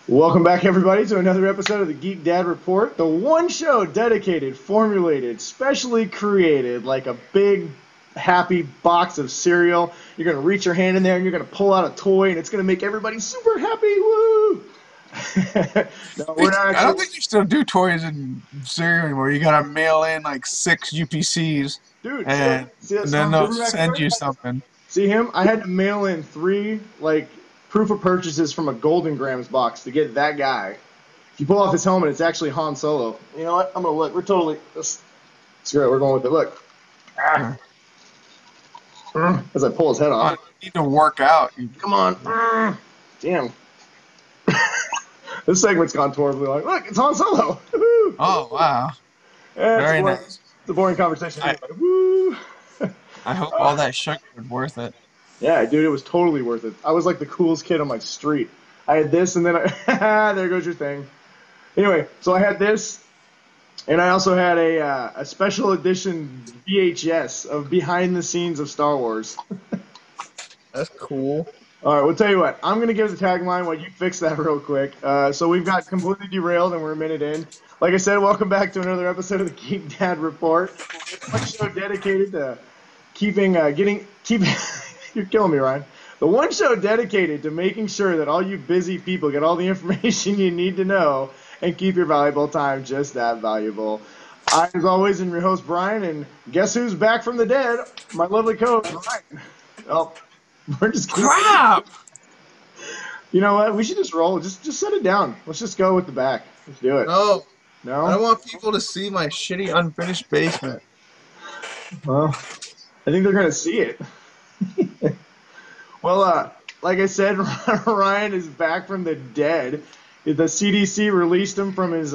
Welcome back, everybody, to another episode of the Geek Dad Report, the one show dedicated, formulated, specially created like a big, happy box of cereal. You're going to reach your hand in there and you're going to pull out a toy and it's going to make everybody super happy. Woo! No, we're not I don't actually. think you still do toys and cereal anymore. You gotta mail in like 6 UPCs Dude, and, see that and then storm they'll paperback send story? you something. See him? I had to mail in three, proof of purchases from a Golden Grams box to get that guy. If you pull off his helmet, it's actually Han Solo. You know what? I'm gonna look. We're totally screw it. We're going with it. Look, Yeah. as I pull his head Oh, off. you need to work out. Come on. Damn. This segment's gone horribly long. Look, it's Han Solo. Oh wow, It's very nice. a boring conversation I anyway. Woo. I hope all that sugar was worth it. Yeah, dude, it was totally worth it. I was like the coolest kid on my street. I had this, and then there goes your thing. Anyway, so I had this, and I also had a special edition VHS of behind the scenes of Star Wars. That's cool. All right, we'll tell you what. I'm going to give the tagline while you fix that real quick. So we've got completely derailed, and we're a minute in. Like I said, welcome back to another episode of the Geek Dad Report. One show dedicated to keeping. You're killing me, Ryan. The one show dedicated to making sure that all you busy people get all the information you need to know and keep your valuable time just that valuable. I, as always, am your host, Brian, and guess who's back from the dead? My lovely co-host, Ryan. Oh, we're just kidding. Crap! You know what? We should just roll. Just set it down. Let's just go with the back. Let's do it. No, No? I don't want people to see my shitty unfinished basement. Well, I think they're going to see it. Well, like I said, Ryan is back from the dead. The CDC released him from his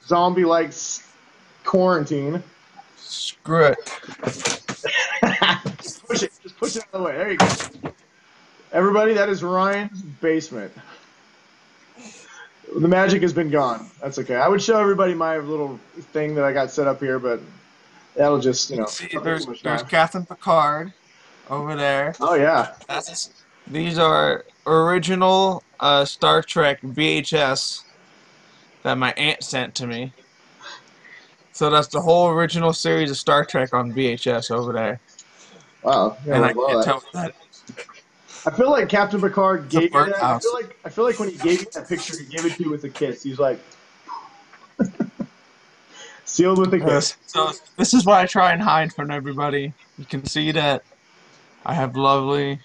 zombie-like quarantine. Screw it. Just push it. Just push it out of the way. There you go. Everybody, that is Ryan's basement. The magic has been gone. That's okay. I would show everybody my little thing that I got set up here, but that'll just, See, take there's too much time. Captain Picard over there. Oh, yeah. These are original Star Trek VHS that my aunt sent to me. So that's the whole original series of Star Trek on VHS over there. Wow. Yeah, And I love can't that. tell what that I feel like Captain Picard It's a gave you that. birdhouse. I feel like when he gave you that picture, he gave it to you with a kiss. He's like sealed with a kiss. So this is what I try and hide from everybody. You can see that I have lovely.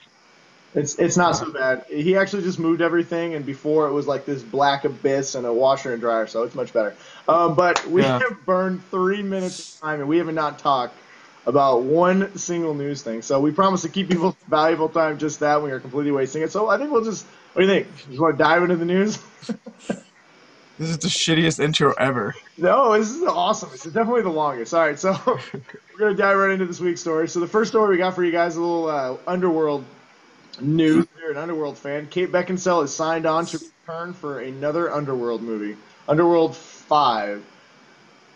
It's not so bad. He actually just moved everything, and before it was like this black abyss and a washer and dryer, so it's much better. But we Yeah. have burned 3 minutes of time, and we have not talked about one single news thing. So we promise to keep people valuable time just that. We are completely wasting it. So I think we'll just. What do you think? You just want to dive into the news? This is the shittiest intro ever. No, this is awesome. This is definitely the longest. All right, so we're going to dive right into this week's story. So the first story we got for you guys is a little Underworld news. If you're an Underworld fan, Kate Beckinsale is signed on to return for another Underworld movie, Underworld 5,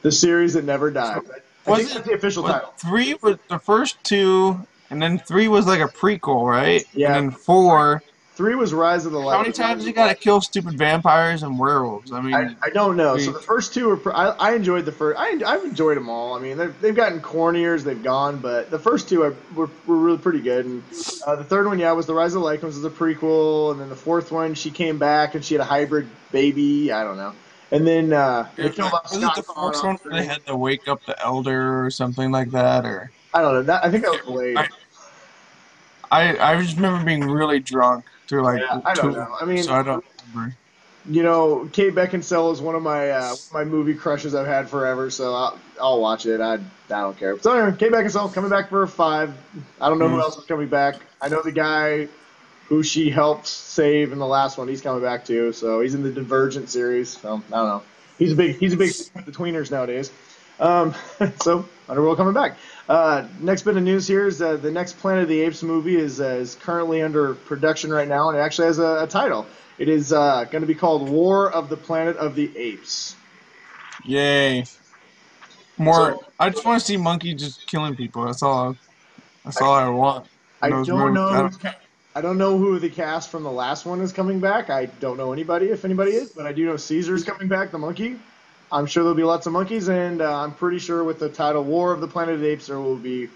the series that never died. I think that's the official title. 3 was the first 2, and then 3 was like a prequel, right? Yeah. And then 4. 3 was Rise of the Light. How many times you gotta kill stupid vampires and werewolves? I mean, I don't know. So we- the first two were. I enjoyed the first. I've enjoyed them all. I mean, they've gotten cornier as they've gone, but the first two were really pretty good. And the third one, yeah, was the Rise of the Lycans, was a prequel, and then the fourth one, she came back and she had a hybrid baby. I don't know. And then they killed off was it Scott the Conn first on one where they had to wake up the elder or something like that? Or I don't know. I think that was Blade. I just remember being really drunk through like Yeah, I don't 2, know. I mean, so I don't remember. Kate Beckinsale is one of my movie crushes I've had forever, so I'll watch it. I don't care. So anyway, Kate Beckinsale coming back for a 5. I don't know who else is coming back. I know the guy who she helped save in the last one. He's coming back too. So he's in the Divergent series. So I don't know. He's a big with the tweeners nowadays. So Underworld coming back. Next bit of news here is the next Planet of the Apes movie is currently under production right now, and it actually has a title. It is going to be called War of the Planet of the Apes. Yay! More. So- I just want to see monkeys just killing people. That's all I want. I Those don't movies. know. I don't know who the cast from the last one is coming back. I don't know anybody, if anybody is, but I do know Caesar's coming back, the monkey. I'm sure there'll be lots of monkeys, and I'm pretty sure with the title War of the Planet of the Apes, there will be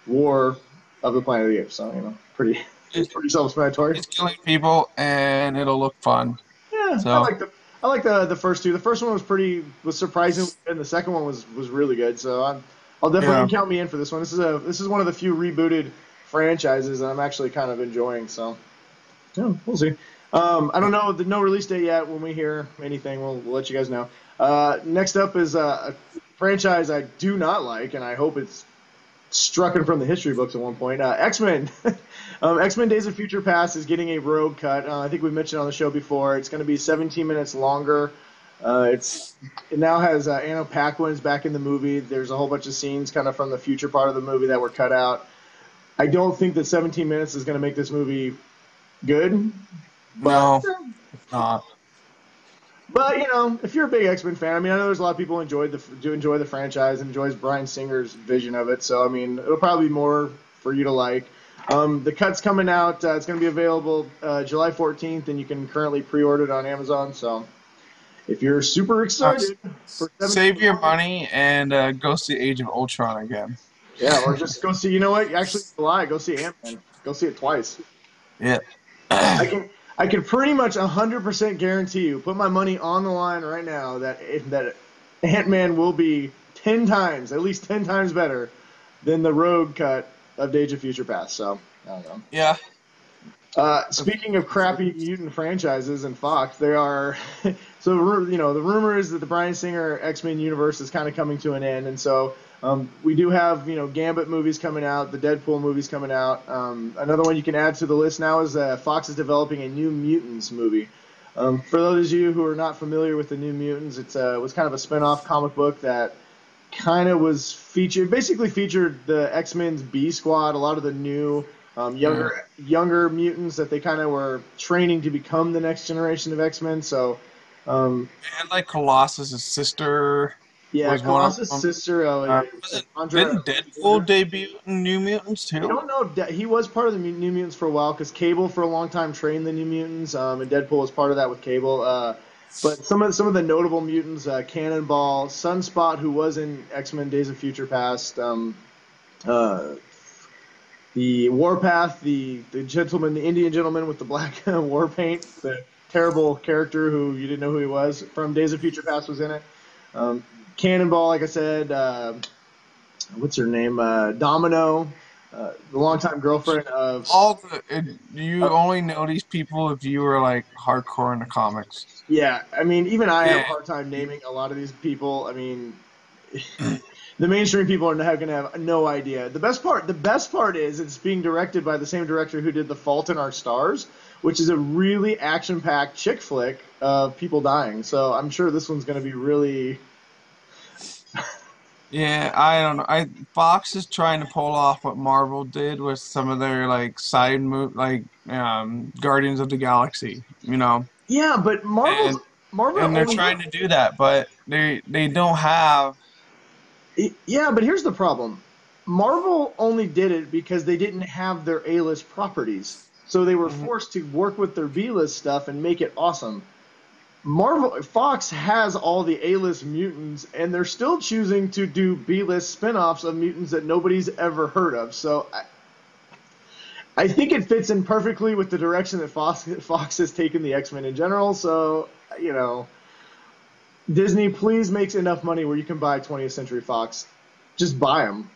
War of the Planet of the Apes. So, pretty It's, pretty self-explanatory. it's killing people, and it'll look fun. Yeah, So I like the first two. The first one was surprisingly good, and the second one was really good. So I'll definitely yeah, count me in for this one. This is one of the few rebooted franchises that I'm actually kind of enjoying. So yeah, we'll see. I don't know no release date yet. When we hear anything, we'll let you guys know. Next up is a franchise I do not like, and I hope it's struck it from the history books at one point. X-Men. X-Men Days of Future Past is getting a road cut. I think we mentioned on the show before. It's going to be 17 minutes longer. It now has Anna Paquin's back in the movie. There's a whole bunch of scenes kind of from the future part of the movie that were cut out. I don't think that 17 minutes is going to make this movie good, but no, it's not. if you're a big X-Men fan, I mean, I know there's a lot of people do enjoy the franchise and enjoys Bryan Singer's vision of it. So I mean, it'll probably be more for you to like. The cut's coming out. It's going to be available July 14th, and you can currently pre-order it on Amazon. So if you're super excited for 17, Save your money and go see Age of Ultron again. yeah, or just go see. You know what? Actually, July, go see Ant-Man. Go see it twice. Yeah. I can I can pretty much 100% guarantee you, put my money on the line right now that Ant-Man will be 10 times, at least 10 times better than the road cut of Days of Future Past. So I don't know. Yeah. Speaking of crappy mutant franchises and Fox, they are so the rumor is that the Bryan Singer X-Men universe is kind of coming to an end, and so we do have Gambit movies coming out, the Deadpool movies coming out. Another one you can add to the list now is Fox is developing a New Mutants movie. For those of you who are not familiar with the New Mutants, it was kind of a spin-off comic book that kind of was basically featured the X-Men's B Squad, a lot of the new younger mutants that they kind of were training to become the next generation of X-Men. So, And like Colossus's sister yeah, was one of Colossus' them. sister, Andra. Didn't Deadpool debut in New Mutants I too? don't know. He was part of the New Mutants for a while because Cable for a long time trained the New Mutants, and Deadpool was part of that with Cable. But some of the notable mutants, Cannonball, Sunspot, who was in X-Men: Days of Future Past, uh, the Warpath, the gentleman, the Indian gentleman with the black war paint, the terrible character who you didn't know who he was from Days of Future Past was in it. Cannonball, like I said, what's her name? Domino, the longtime girlfriend of. You only know these people if you were like hardcore in the comics. Yeah, I mean, even I have Yeah. a hard time naming a lot of these people. I mean, the mainstream people are going to have no idea. The best part is it's being directed by the same director who did The Fault in Our Stars, which is a really action-packed chick flick of people dying. So I'm sure this one's going to be really. Yeah, I don't know. Fox is trying to pull off what Marvel did with some of their like side move, like Guardians of the Galaxy, Yeah, but and Marvel and they're only. trying to do that, but they don't have. Yeah, but here's the problem. Marvel only did it because they didn't have their A-list properties. So they were Mhm. forced to work with their B-list stuff and make it awesome. Fox has all the A-list mutants, and they're still choosing to do B-list spin-offs of mutants that nobody's ever heard of. So I think it fits in perfectly with the direction that Fox has taken the X-Men in general. So Disney, please makes enough money where you can buy 20th Century Fox. Just buy them,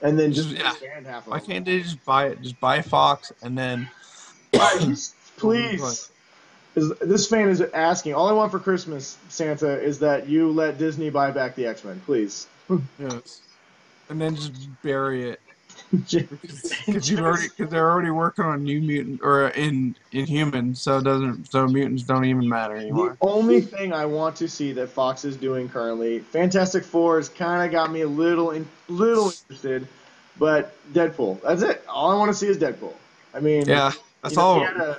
and then just Yeah. expand half of Why them. can't they just buy it? Just buy Fox and then. Just please. This fan is asking. All I want for Christmas, Santa, is that you let Disney buy back the X-Men, please. Yes. And then just bury it Just because they're already working on New Mutant or in humans, so mutants don't even matter the anymore. only thing I want to see that Fox is doing currently, Fantastic Four has kind of got me a little interested, but Deadpool. That's it. All I want to see is Deadpool. I mean, Yeah, that's he all had a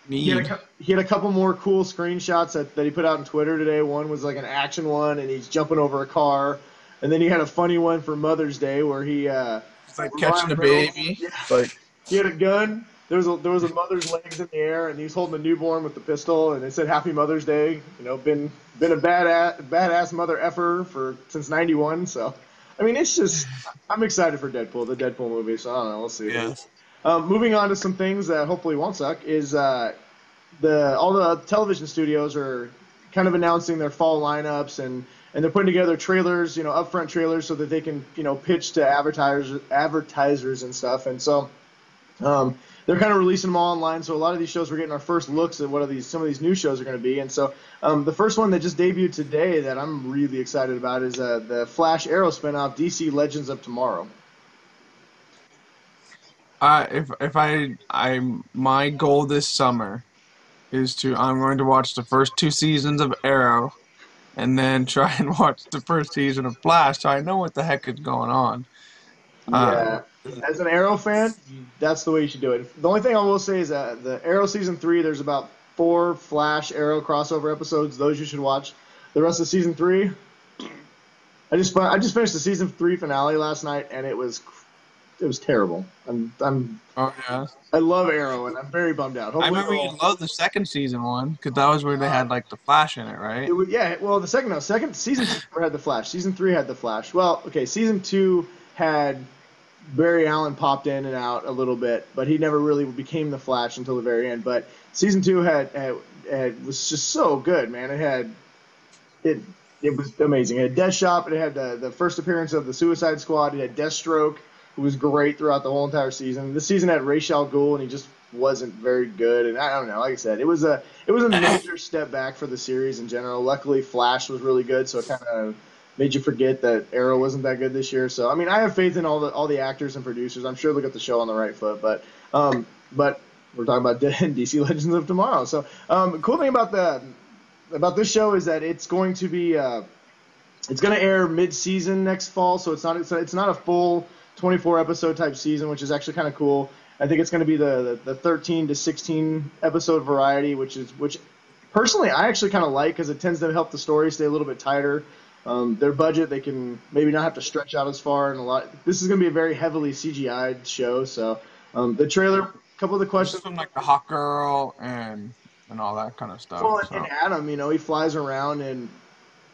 we need. he had a couple more cool screenshots that he put out on Twitter today. One was like an action one, and he's jumping over a car, and then he had a funny one for Mother's Day where he It's like Ryan catching a Reynolds, baby. yeah, Like he had a gun there was a mother's legs in the air, and he's holding a newborn with the pistol, and it said Happy Mother's Day. You know, been a badass mother effer for since '91. So, I mean, it's just I'm excited for Deadpool, the Deadpool movie. So I don't know, we'll see. Yes. Moving on to some things that hopefully won't suck is the all the television studios are kind of announcing their fall lineups and they're putting together trailers, upfront trailers so that they can, pitch to advertisers and stuff. And so they're kind of releasing them all online. So a lot of these shows we're getting our first looks at what some of these new shows are going to be. And so the first one that just debuted today that I'm really excited about is the Flash Arrow spinoff, DC Legends of Tomorrow. If my goal this summer I'm going to watch the first two seasons of Arrow and then try and watch the first season of Flash so I know what the heck is going on. Uh, Yeah, as an Arrow fan, that's the way you should do it. The only thing I will say is that the Arrow season 3, there's about 4 Flash Arrow crossover episodes. Those you should watch. The rest of season 3, I just finished the season 3 finale last night, and it was terrible. oh yeah. I love Arrow, and I'm very bummed out. I Hopefully, remember you loved the second season one because that was where they had like the Flash in it, right? yeah. Well, second season 2 never had the Flash. Season 3 had the Flash. Well, okay, season 2 had Barry Allen popped in and out a little bit, but he never really became the Flash until the very end. But season 2 was just so good, man. It was amazing. It had Deathshot. It had the first appearance of the Suicide Squad. It had Deathstroke, who was great throughout the whole entire season. This season had Ra's al Ghul, and he just wasn't very good. And I don't know. Like I said, it was a major step back for the series in general. Luckily, Flash was really good, so it kind of made you forget that Arrow wasn't that good this year. So I mean, I have faith in all the actors and producers. I'm sure they'll get the show on the right foot. But we're talking about DC Legends of Tomorrow. So cool thing about this show is that it's going to be it's going to air mid-season next fall. So it's not a full 24 episode type season, which is actually kind of cool. I think it's going to be the 13 to 16 episode variety, which personally I actually kind of like because it tends to help the story stay a little bit tighter. Their budget, they can maybe not have to stretch out as far, and this is going to be a very heavily CGI'd show. So the trailer, a couple of the questions From like the Hawk Girl and all that kind of stuff. well, So. and Adam, he flies around, and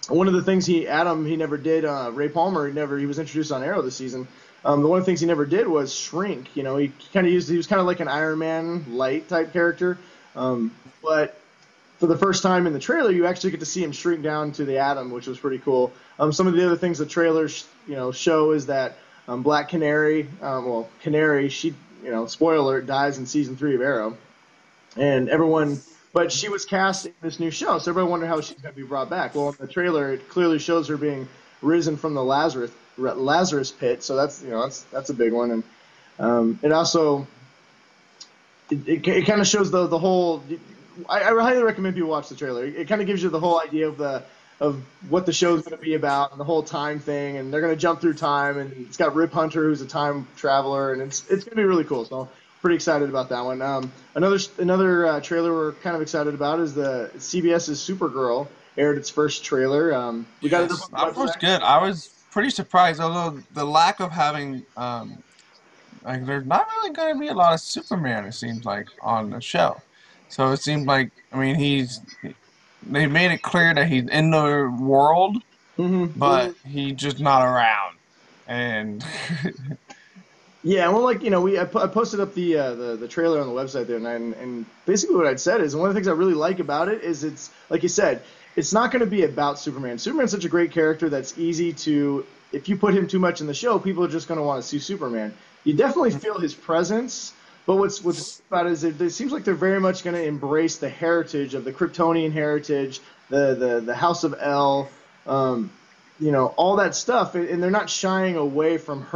one of the things he never did. Ray Palmer, he was introduced on Arrow this season. One of the things he never did was shrink. He was kind of like an Iron Man light type character, but for the first time in the trailer, you actually get to see him shrink down to the atom, which was pretty cool. Some of the other things the trailers, show is that Black Canary, Canary, she, spoiler alert, dies in season 3 of Arrow, and but she was cast in this new show, so everyone wondered how she's going to be brought back. Well, in the trailer, it clearly shows her being risen from the Lazarus pit, so that's a big one, and it also it kind of shows the whole. I highly recommend people watch the trailer. It kind of gives you the whole idea of what the show's going to be about and the whole time thing. And they're going to jump through time. And it's got Rip Hunter, who's a time traveler, and it's going to be really cool. So pretty excited about that one. Another trailer we're kind of excited about is the CBS's Supergirl aired its first trailer. We got it up on the That was website. good. I was pretty surprised, although the lack of having like there's not really going to be a lot of Superman. It seems like on the show. So it seemed like, I mean, they made it clear that he's in the world, but he's just not around. And Yeah, well, I posted up the trailer on the website there, and basically what I'd said is one of the things I really like about it is it's like you said, it's not going to be about Superman. Superman's such a great character that's easy to, if you put him too much in the show, people are just going to want to see Superman. You definitely feel his presence, but what's about it is it seems like they're very much going to embrace the heritage of the Kryptonian heritage, the House of El, all that stuff, and they're not shying away from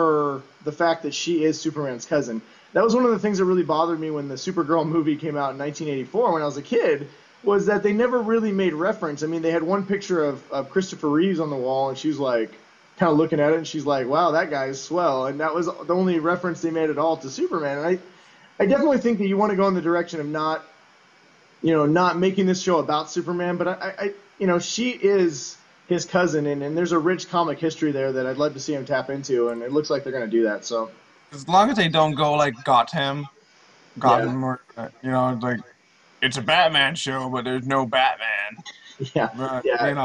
the fact that she is Superman's cousin. That was one of the things that really bothered me when the Supergirl movie came out in 1984 when I was a kid, was that they never really made reference. I mean, they had one picture of Christopher Reeves on the wall, and she was like, kind of looking at it, and she's like, wow, that guy's swell. And that was the only reference they made at all to Superman. And I definitely think that you want to go in the direction of not making this show about Superman, but she is his cousin, and there's a rich comic history there that I'd love to see him tap into, and it looks like they're going to do that. So as long as they don't go like Gotham Yeah, Gotham, or like it's a Batman show, but there's no Batman. yeah, But yeah.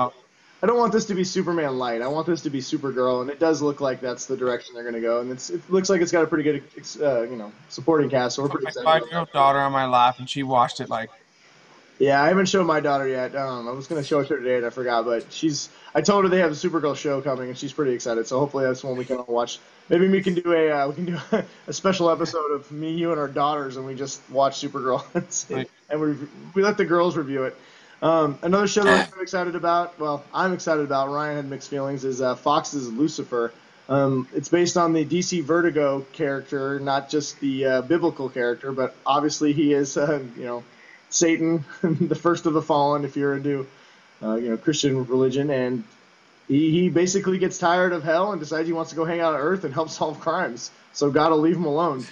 I don't want this to be Superman light. I want this to be Supergirl, and it does look like that's the direction they're going to go. And it looks like it's got a pretty good, supporting cast. So we're put pretty my excited about that. 5-year-old daughter on my lap, and she watched it like, Yeah, I haven't shown my daughter yet. I was going to show it to her today, and I forgot. But I told her they have a Supergirl show coming, and she's pretty excited. So hopefully that's one we can all watch. Maybe we can do a special episode of me, you, and our daughters, and we just watch Supergirl like and we let the girls review it. Another show that I'm excited about. Well, I'm excited about. Ryan had mixed feelings. Is Fox's Lucifer. It's based on the DC Vertigo character, not just the biblical character, but obviously he is, Satan, the first of the fallen, if you're into, Christian religion, and he basically gets tired of hell and decides he wants to go hang out on Earth and help solve crimes. So God will leave him alone.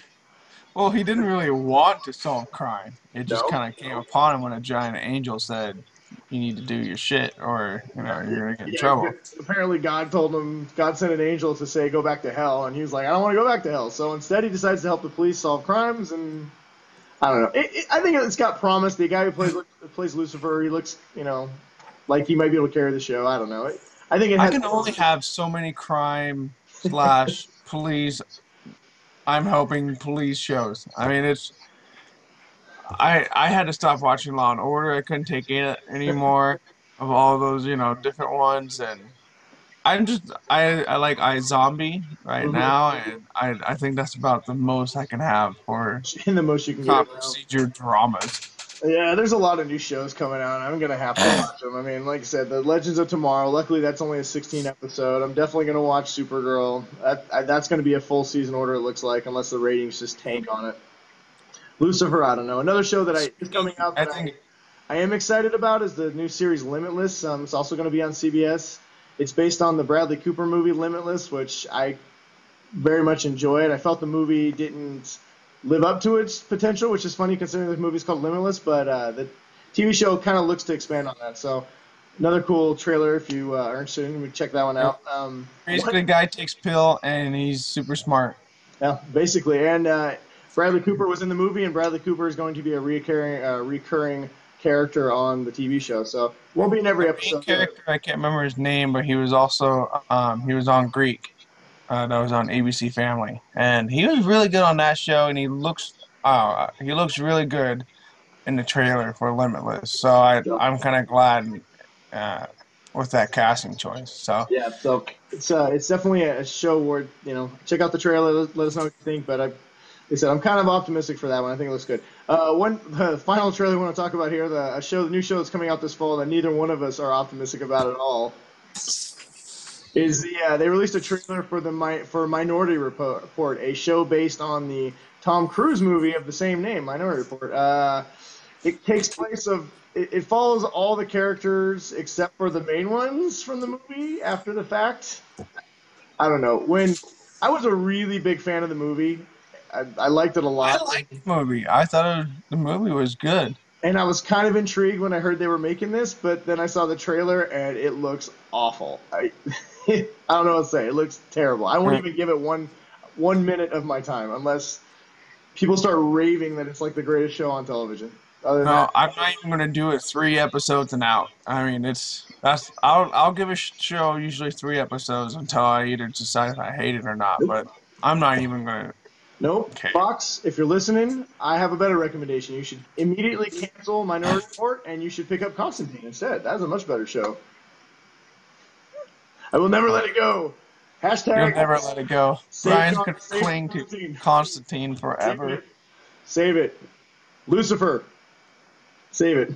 well, he didn't really want to solve crime. It just No. kind of came upon him when a giant angel said, "You need to do your shit, or you're gonna get in Yeah, trouble." apparently God sent an angel to say go back to hell, and he was like, I don't want to go back to hell. So instead, he decides to help the police solve crimes, and I don't know. I think it's got promise. The guy who plays Lucifer, he looks, like he might be able to carry the show. I don't know. I think it I has. can only have so many crime slash police. I'm helping police shows. I mean, I had to stop watching Law and Order. I couldn't take it anymore of all those different ones, and I like iZombie right Mhm. now, and I think that's about the most I can have for In the most you can cop get now. procedure dramas. Yeah, there's a lot of new shows coming out. I'm gonna have to watch them. I mean, like I said, the Legends of Tomorrow. Luckily, that's only a 16 episode. I'm definitely gonna watch Supergirl. That's gonna be a full season order. It looks like, unless the ratings just tank on it. Lucifer, I don't know. Another show that is coming out I that think I am excited about is the new series Limitless. It's also going to be on CBS. It's based on the Bradley Cooper movie Limitless, which I very much enjoyed. I felt the movie didn't live up to its potential, which is funny considering the movie's called Limitless, but the TV show kind of looks to expand on that. So another cool trailer if you are interested in, check that one out. basically a guy takes pill and he's super smart. Yeah, basically. And Bradley Cooper was in the movie, and Bradley Cooper is going to be a recurring character on the TV show. So won't be in The every main episode, but character, I can't remember his name, but he was also he was on Greek. That was on ABC Family, and he was really good on that show. And he looks really good in the trailer for Limitless. So so, I'm kind of glad uh, with that casting choice. So yeah. So it's definitely a show where check out the trailer. Let us know what you think. But like I said, I'm kind of optimistic for that one. I think it looks good. The final trailer we want to talk about here, the new show that's coming out this fall that neither one of us are optimistic about at all, is they released a trailer for for Minority Report, a show based on the Tom Cruise movie of the same name, Minority Report. It follows all the characters except for the main ones from the movie after the fact. I don't know. When I was a really big fan of the movie, I liked it a I lot, liked the movie. I thought the movie was good. and I was kind of intrigued when I heard they were making this, but then I saw the trailer and it looks awful. I don't know what to say. It looks terrible. I won't even give it one minute of my time unless people start raving that it's like the greatest show on television. Other than No, that, I'm not even gonna do it 3 episodes and out. I mean, I'll give a show usually 3 episodes until I either decide if I hate it or not. nope. But I'm not even gonna. Nope. Okay. Fox, if you're listening, I have a better recommendation. You should immediately cancel Minority Report and you should pick up Constantine instead. That's a much better show. I will never let it go. You'll Hashtag never let it go. Ryan's gonna save cling to Constantine. Constantine Save forever. it. Save it. Lucifer. Save it.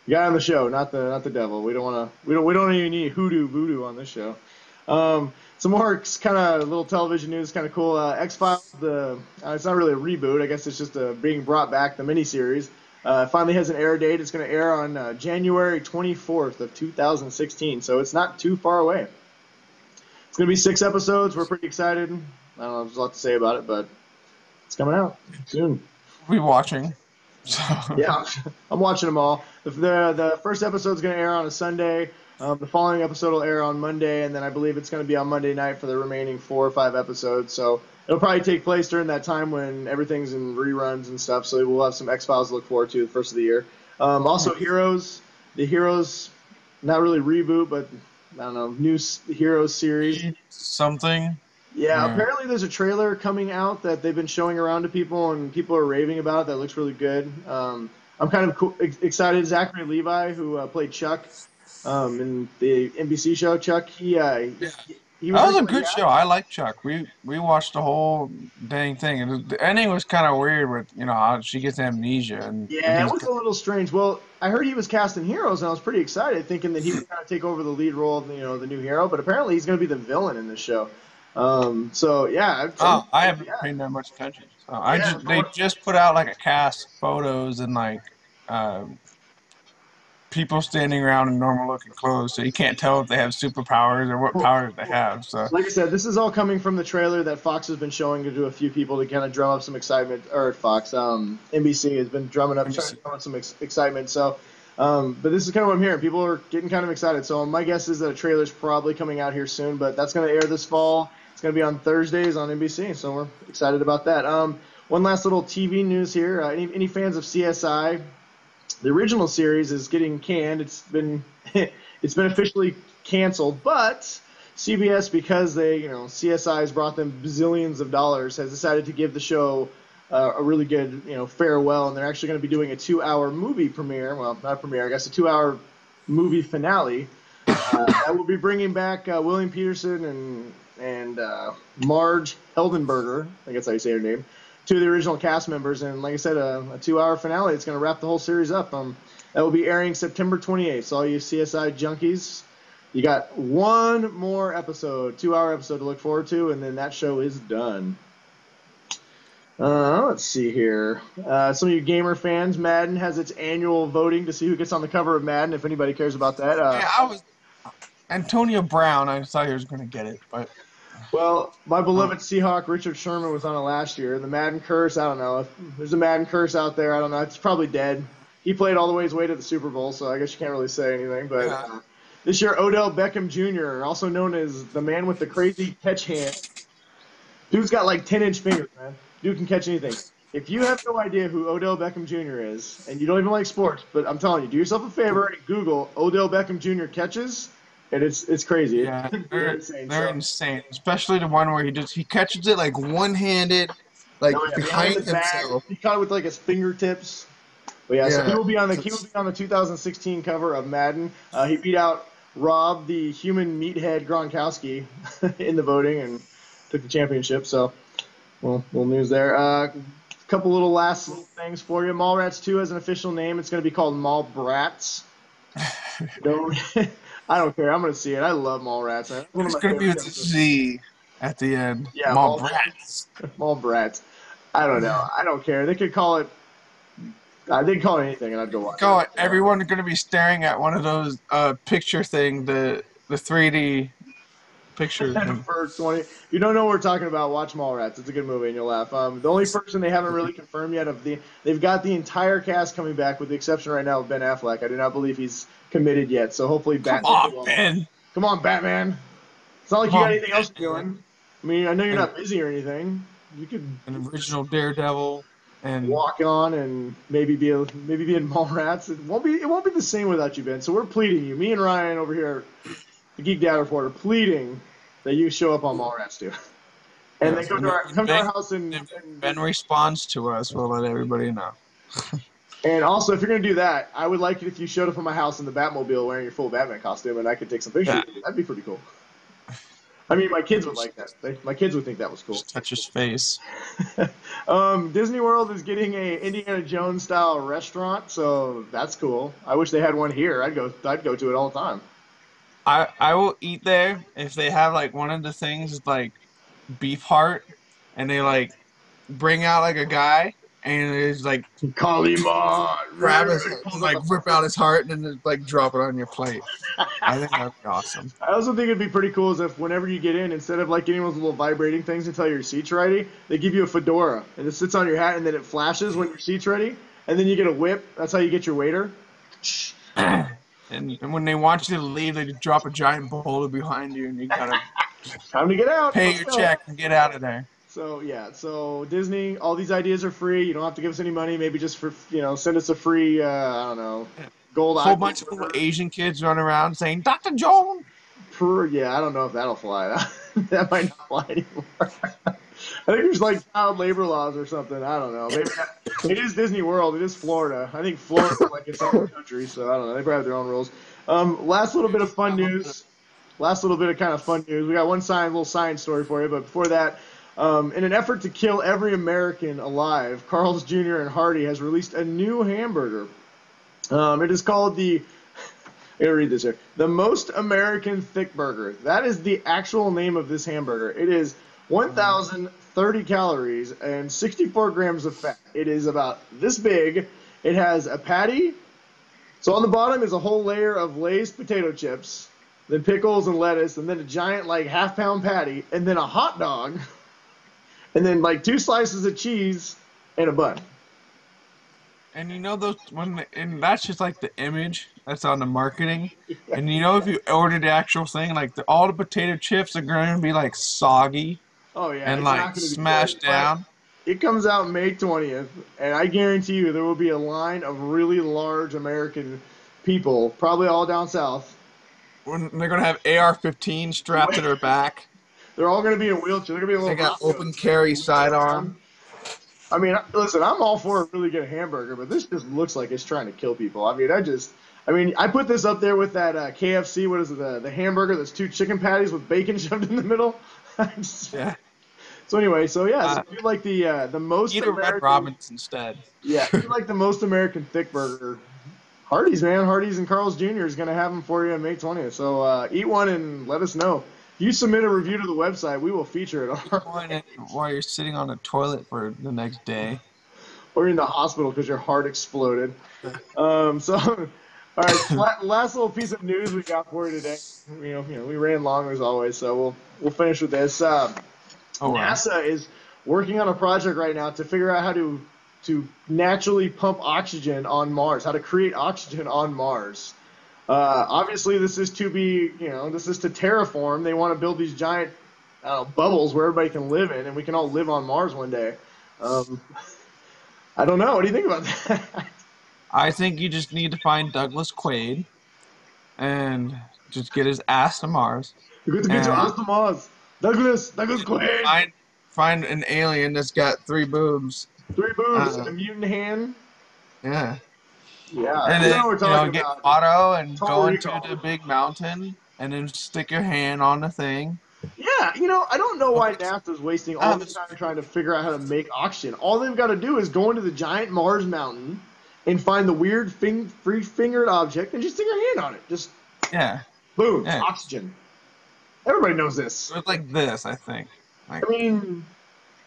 Guy on the show, not the devil. We don't even need hoodoo voodoo on this show. Some more kind of little television news, kind of cool. X-Files, it's not really a reboot. I guess it's just being brought back, the miniseries. Finally has an air date. It's going to air on January 24th of 2016, so it's not too far away. It's going to be 6 episodes. We're pretty excited. I don't know, there's a lot to say about it, but it's coming out soon. We'll be watching. So Yeah, I'm watching them all. The first episode's going to air on a Sunday. The following episode will air on Monday, and then I believe it's going to be on Monday night for the remaining 4 or 5 episodes. So it'll probably take place during that time when everything's in reruns and stuff. So we'll have some X Files to look forward to the first of the year. Also, Heroes, the Heroes, not really reboot, but I don't know, new Heroes series. Something. Yeah, Yeah. apparently there's a trailer coming out that they've been showing around to people, and people are raving about it. That looks really good. I'm kind of excited. Zachary Levi, who played Chuck in the NBC show Chuck, he was That was a recently good show. I like Chuck. We watched the whole dang thing, and the ending was kind of weird with how she gets amnesia and Yeah, it he's was a little strange. Well, I heard he was cast in Heroes, and I was pretty excited, thinking that he would kind of take over the lead role of the new hero. But apparently, he's going to be the villain in this show. So yeah, I haven't yeah, paid that much attention. So yeah. they just put out like a cast photos and like uh, people standing around in normal looking clothes, so you can't tell if they have superpowers or what Well, powers they have. So like I said, this is all coming from the trailer that Fox has been showing to a few people to kind of drum up some excitement. Or Fox, NBC has been drumming up, let me trying to see. drum up some excitement. So, but this is kind of what I'm hearing. People are getting kind of excited. So my guess is that a trailer's probably coming out here soon. But that's going to air this fall. It's going to be on Thursdays on NBC. So we're excited about that. One last little TV news here. Any fans of CSI? The original series is getting canned. It's been it's been officially canceled, but CBS, because CSI has brought them bazillions of dollars, has decided to give the show a really good farewell, and they're actually going to be doing a 2-hour movie premiere. Well, not a premiere, I guess a 2-hour movie finale. That will be bringing back William Peterson and Marge Heldenberger. I think that's how you say her name. Two of the original cast members, and like I said, a 2-hour finale. It's going to wrap the whole series up. That will be airing September 28th. So all you CSI junkies, you got one more episode, 2-hour episode to look forward to, and then that show is done. Let's see here. Some of you gamer fans, Madden has its annual voting to see who gets on the cover of Madden, if anybody cares about that. Yeah, I was Antonio Brown. I thought he was going to get it, but Well, my uh, beloved Seahawk Richard Sherman was on it last year. The Madden curse, I don't know. If there's a Madden curse out there, I don't know. It's probably dead. He played all the way his way to the Super Bowl, so I guess you can't really say anything. But yeah, this year, Odell Beckham Jr., also known as the man with the crazy catch hand, dude's got like 10-inch fingers, man. Dude can catch anything. If you have no idea who Odell Beckham Jr. is, and you don't even like sports, but I'm telling you, do yourself a favor and Google Odell Beckham Jr. catches, and it's crazy. yeah, It's insane. they're So. insane. Especially the one where he catches it like one handed, like Oh yeah, behind the behind back. himself. He caught it with like his fingertips. But yeah, so he Yeah, will be on the so he will be on the 2016 cover of Madden. He beat out Rob, the human meathead Gronkowski, in the voting and took the championship. So, well, little news there. A couple little last little things for you. Mallrats 2 has an official name. It's going to be called Mallbrats. Don't I don't care. I'm going to see it. I love Mallrats. It's one of it's my gonna be favorite with a shows. Z at the end. Yeah, Mall brats. Mallbrats. I don't know. I don't care. They could call it. They'd call it anything, and I'd go watch it. Go. Everyone's gonna be staring at one of those picture thing, the 3D picture thing. For 20, if you don't know what we're talking about, watch Mallrats. It's a good movie, and you'll laugh. The only person they haven't really confirmed yet they've got the entire cast coming back, with the exception right now of Ben Affleck. I do not believe he's committed yet. So hopefully, Come Batman. on, Ben. Come on, Batman. It's not like Come you got on, anything else you're Batman. doing. I mean, I know you're And not busy or anything. You could an original Daredevil and walk on and maybe be in Mallrats. It won't be the same without you, Ben. So we're pleading you. Me and Ryan over here, the Geek Dad Report, are pleading that you show up on Mallrats too. And then yes, come and to our then come to our Ben, house if Ben responds to us, we'll let everybody know. and also if you're gonna do that, I would like it if you showed up at my house in the Batmobile wearing your full Batman costume, and I could take some pictures. Yeah, That'd be pretty cool. I mean, my kids would like that. My kids would think that was cool. just touch his face. Disney World is getting a Indiana Jones style restaurant, so that's cool. I wish they had one here. I'd go to it all the time. I will eat there if they have like one of the things is like beef heart, and they like bring out like a guy and it's like grab his, He pulls out like the rip out his heart and then just, like drop it on your plate. I think that'd be awesome. I also think it'd be pretty cool is if whenever you get in, instead of like getting those little vibrating things until your seat's ready, they give you a fedora and it sits on your hat and then it flashes when your seat's ready, and then you get a whip. That's how you get your waiter. And when they want you to leave, they just drop a giant boulder behind you, and you gotta Time to get out. pay Let's your go. check and get out of there. So yeah, so Disney, all these ideas are free. You don't have to give us any money. Maybe just for send us a free I don't know, gold Whole bunch of little iPhone. Asian kids running around saying, Dr. Jones. Yeah, I don't know if that'll fly. That might not fly anymore. I think there's like child labor laws or something. I don't know. Maybe it is Disney World. It is Florida. I think Florida's like its own country, so I don't know. They probably have their own rules. Last little bit of fun news. Last little bit of kind of fun news. We got one little science story for you, but before that, in an effort to kill every American alive, Carl's Jr. and Hardy has released a new hamburger. It is called the. I gotta read this here. The Most American Thick Burger. That is the actual name of this hamburger. It is 1,030 calories and 64 grams of fat. It is about this big. It has a patty. So on the bottom is a whole layer of Lay's potato chips, then pickles and lettuce, and then a giant like half-pound patty, and then a hot dog, and then like 2 slices of cheese and a bun. And you know and that's just like the image that's on the marketing. And you know if you order the actual thing, like all the potato chips are going to be like soggy Oh yeah, and it's like not going to be good. smashed But down. it comes out May 20th, and I guarantee you there will be a line of really large American people, probably all down south. When they're going to have AR-15 strapped to their back. They're all going to be in wheelchairs. They're going to be in They little got Roscoe's, open man. They're carry wheeling sidearm. around. I mean, listen, I'm all for a really good hamburger, but this just looks like it's trying to kill people. I put this up there with that KFC. What is it? The hamburger that's 2 chicken patties with bacon shoved in the middle. Yeah. So anyway, so yeah, so Uh, if you like the most Eat a Red American, Robin's instead. yeah, if you like the most American thick burger, Hardee's, man. Hardee's and Carl's Jr. is going to have them for you on May 20th. So eat one and let us know. If you submit a review to the website, we will feature it on Eat our, one while you're sitting on the toilet for the next day. or in the hospital because your heart exploded. All right, last little piece of news we got for you today. We ran long as always, so we'll finish with this. Oh well. NASA is working on a project right now to figure out how to naturally pump oxygen on Mars, how to create oxygen on Mars. Obviously, this is this is to terraform. They want to build these giant bubbles where everybody can live in, and we can all live on Mars one day. Um, I don't know. What do you think about that? I think you just need to find Douglas Quaid and just get his ass to Mars Get your and ass to Mars. Douglas Quaid. find an alien that's got 3 boobs. 3 boobs and Uh, a mutant hand. yeah. Yeah, And you know then, what we're talking get about. Otto and Total go into Recall. the big mountain and then stick your hand on the thing. Yeah, I don't know why Always, NASA's wasting all ah, this time trying to figure out how to make oxygen. All they've got to do is go into the giant Mars mountain and find the weird free-fingered object and just stick your hand on it. Just yeah. boom, Yeah. oxygen. Everybody knows this. It was like this, I think. Like, I mean,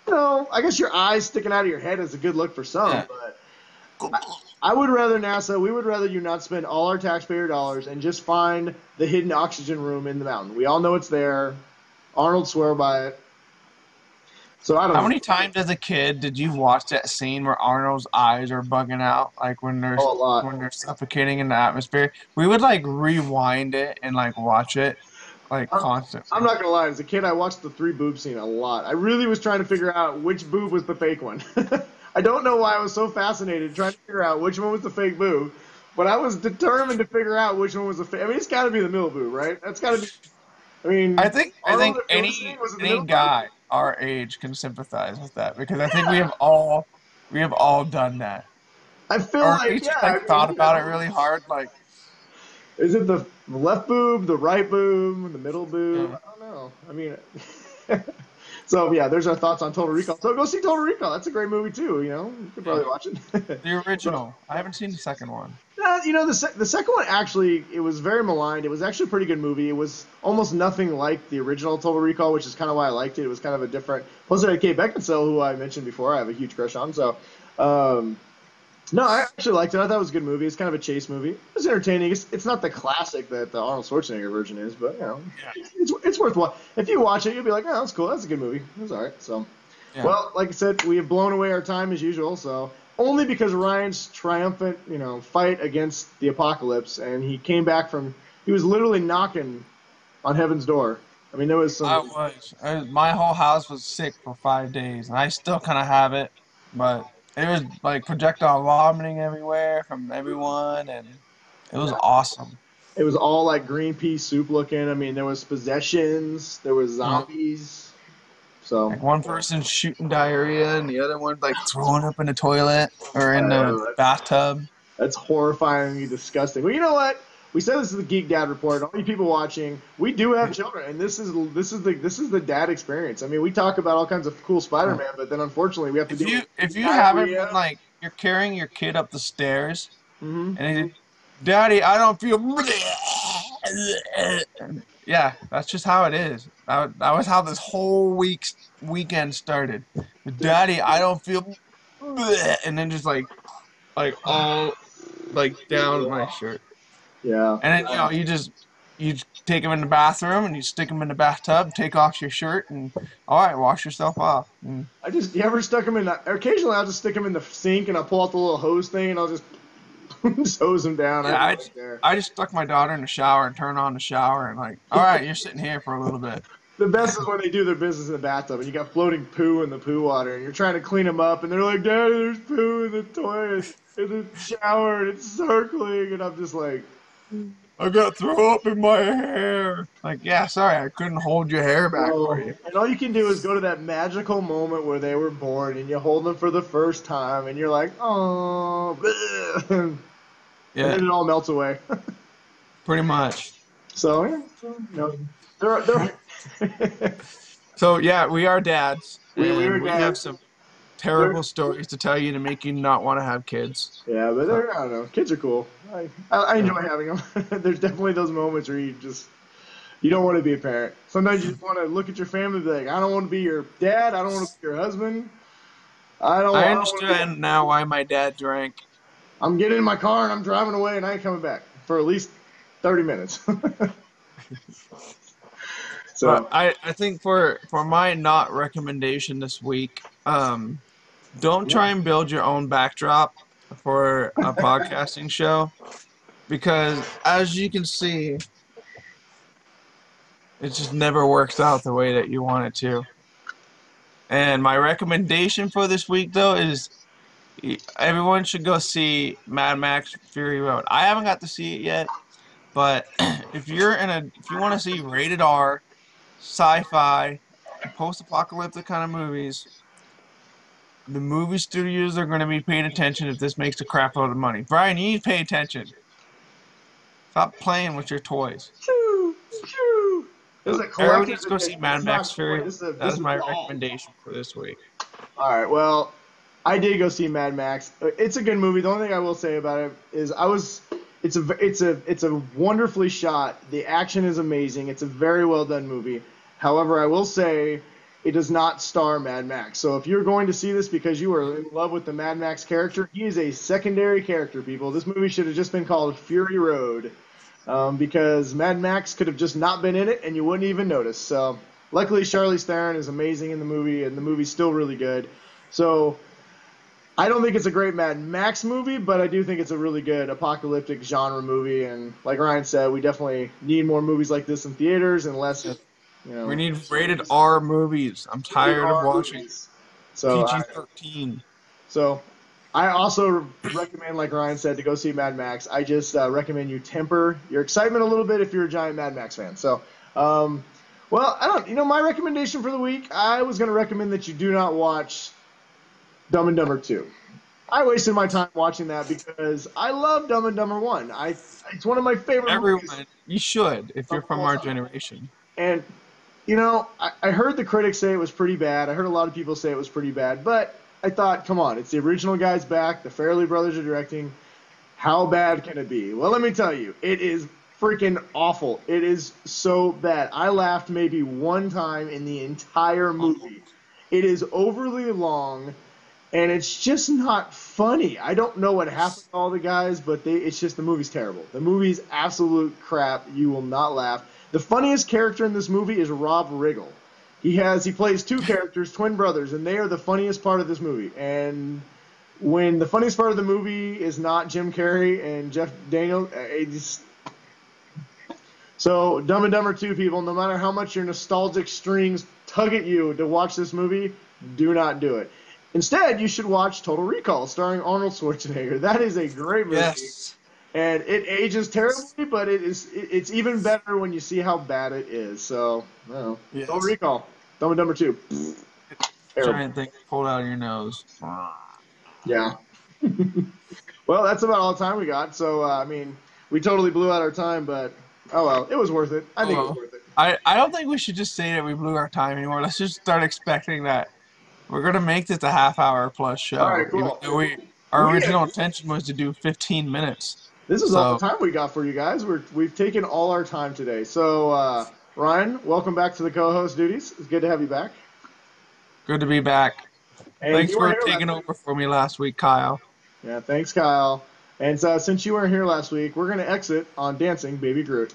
I guess your eyes sticking out of your head is a good look for some, yeah. but I would rather NASA, we would rather you not spend all our taxpayer dollars and just find the hidden oxygen room in the mountain. We all know it's there. Arnold swore by it. So I don't How know. many times as a kid did you watch that scene where Arnold's eyes are bugging out, like Oh, a lot. when they're suffocating in the atmosphere? We would like rewind it and like watch it like I'm, I'm constantly. not gonna lie. As a kid, I watched the 3 boob scene a lot. I really was trying to figure out which boob was the fake one. I don't know why I was so fascinated trying to figure out which one was the fake boob, but I was determined to figure out which one was the fake. I mean, it's got to be the middle boob, right? That's got to be. I mean, I Arnold, think if you're listening, was it the any middle boob? guy our age can sympathize with that because I think Yeah. we have all done that, I feel or at like, least yeah. just I like mean, thought about it really hard. Like, is it the left boob, the right boob, the middle boob? yeah, I don't know. I mean, so yeah, there's our thoughts on Total Recall. So go see Total Recall. That's a great movie too. You could yeah, probably watch it. the So, original. I haven't seen the second one. the second one actually it was very maligned. It was actually a pretty good movie. It was almost nothing like the original Total Recall, which is kind of why I liked it. It was kind of a different. Plus, it had Kate Beckinsale, who I mentioned before. I have a huge crush on. So, um, no, I actually liked it. I thought it was a good movie. It's kind of a chase movie. It was entertaining. It's not the classic that the Arnold Schwarzenegger version is, but Yeah, it's worth watching. If you watch it, you'll be like, oh, that's cool. That's a good movie. It was all right. So, yeah. well, like I said, we have blown away our time as usual. So only because Ryan's triumphant, fight against the apocalypse, and he came back from. He was literally knocking on heaven's door. I mean, there was I some. was. My whole house was sick for 5 days, and I still kind of have it, but it was like projectile vomiting everywhere from everyone, and it was awesome. It was all like green pea soup looking. I mean, there was possessions, there was Mm. zombies. So Like one person shooting diarrhea, and the other one like throwing up in the toilet or in the bathtub. that's horrifyingly disgusting. Well, you know what? We said this is the Geek Dad Report. All you people watching, we do have children, and this is the dad experience. I mean, we talk about all kinds of cool Spider-Man, but then unfortunately we have to If deal you with if you haven't diarrhea. been like you're carrying your kid up the stairs Hmm. and he, Daddy, I don't feel. Yeah, that's just how it is. That was how this whole weekend started. Daddy, I don't feel. And then just like all like down my shirt. Yeah. And then you take him in the bathroom and you stick him in the bathtub, take off your shirt, and all right, wash yourself off. And You ever stuck them in? Occasionally, I'll just stick them in the sink and I'll pull out the little hose thing and I'll just, just hose them down. I yeah, don't care. I just stuck my daughter in the shower and turned on the shower and like, all right, you're sitting here for a little bit. The best is when they do their business in the bathtub and you got floating poo in the poo water and you're trying to clean them up and they're like, Daddy, there's poo in the toilet, in the shower, and it's circling. And I'm just like, I got throw up in my hair. Like, yeah, sorry, I couldn't hold your hair back for no. you. And all you can do is go to that magical moment where they were born and you hold them for the first time and you're like, oh, and Yeah, then it all melts away. pretty much. So, yeah, they're So yeah, we are dads, we and were we have guys. some They're, terrible stories to tell you to make you not want to have kids. yeah, but So, I don't know. Kids are cool. I yeah. enjoy having them. There's definitely those moments where you don't want to be a parent. Sometimes you just want to look at your family and be like, I don't want to be your dad. I don't want to be your husband. I I don't want to be. understand now why my dad drank. I'm getting in my car and I'm driving away and I ain't coming back for at least 30 minutes. But So I think for my not recommendation this week, don't yeah, try and build your own backdrop for a podcasting show because as you can see, it just never works out the way that you want it to. And my recommendation for this week though is everyone should go see Mad Max Fury Road. I haven't got to see it yet, but if you want to see rated R, sci-fi, post-apocalyptic kind of movies, the movie studios are going to be paying attention if this makes a crap load of money. Brian, you need to pay attention. Stop playing with your toys. Choo, choo. This is So a everyone collector's needs to go see edition. Mad It's not Max a toy. Fury. That This is is my doll. recommendation for this week. All right. Well, I did go see Mad Max. It's a good movie. The only thing I will say about it is I was. It's a wonderfully shot. The action is amazing. It's a very well done movie. However, I will say it does not star Mad Max. So if you're going to see this because you are in love with the Mad Max character, he is a secondary character. People, this movie should have just been called Fury Road, because Mad Max could have just not been in it and you wouldn't even notice. So luckily, Charlize Theron is amazing in the movie, and the movie's still really good. So I don't think it's a great Mad Max movie, but I do think it's a really good apocalyptic genre movie. And like Ryan said, we definitely need more movies like this in theaters and less, Yes. you We know, need rated R movies. I'm rated tired of R watching movies. So, PG-13. so I also recommend, like Ryan said, to go see Mad Max. I just recommend you temper your excitement a little bit if you're a giant Mad Max fan. So, well, I don't, my recommendation for the week, I was going to recommend that you do not watch Dumb and Dumber 2. I wasted my time watching that because I love Dumb and Dumber 1. It's one of my favorite movies Everyone, you should if of you're from all our time. generation. And I heard the critics say it was pretty bad. I heard a lot of people say it was pretty bad, but I thought, come on, it's the original guys back. The Farrelly brothers are directing. How bad can it be? Well, let me tell you, it is freaking awful. It is so bad. I laughed maybe one time in the entire movie. It is overly long, and it's just not funny. I don't know what happened to all the guys, but it's just the movie's terrible. The movie's absolute crap. You will not laugh. The funniest character in this movie is Rob Riggle. He plays two characters, twin brothers, and they are the funniest part of this movie. And when the funniest part of the movie is not Jim Carrey and Jeff Daniels, So, Dumb and Dumber 2, people, no matter how much your nostalgic strings tug at you to watch this movie, do not do it. Instead, you should watch Total Recall, starring Arnold Schwarzenegger. That is a great movie, Yes. and it ages terribly, but it's even better when you see how bad it is. So, I don't know. Total Yes. Recall, Dumb and Dumber 2, terrible. Giant thing pulled out of your nose. Yeah. Well, that's about all the time we got. So, I mean, we totally blew out our time, but oh well, it was worth it. I think it was Oh, worth it. I don't think we should just say that we blew our time anymore. Let's just start expecting that we're gonna make this a half hour plus All right, show. Even cool. though our We original intention was to do 15 minutes. This is all the So time we got for you guys. We've taken all our time today. So, Ryan, welcome back to the co-host duties. It's good to have you back. good to be back. And Thanks you weren't for here last taking week. over for me last week, Kyle. Yeah, thanks, Kyle. And since you weren't here last week, we're going to exit on Dancing Baby Groot.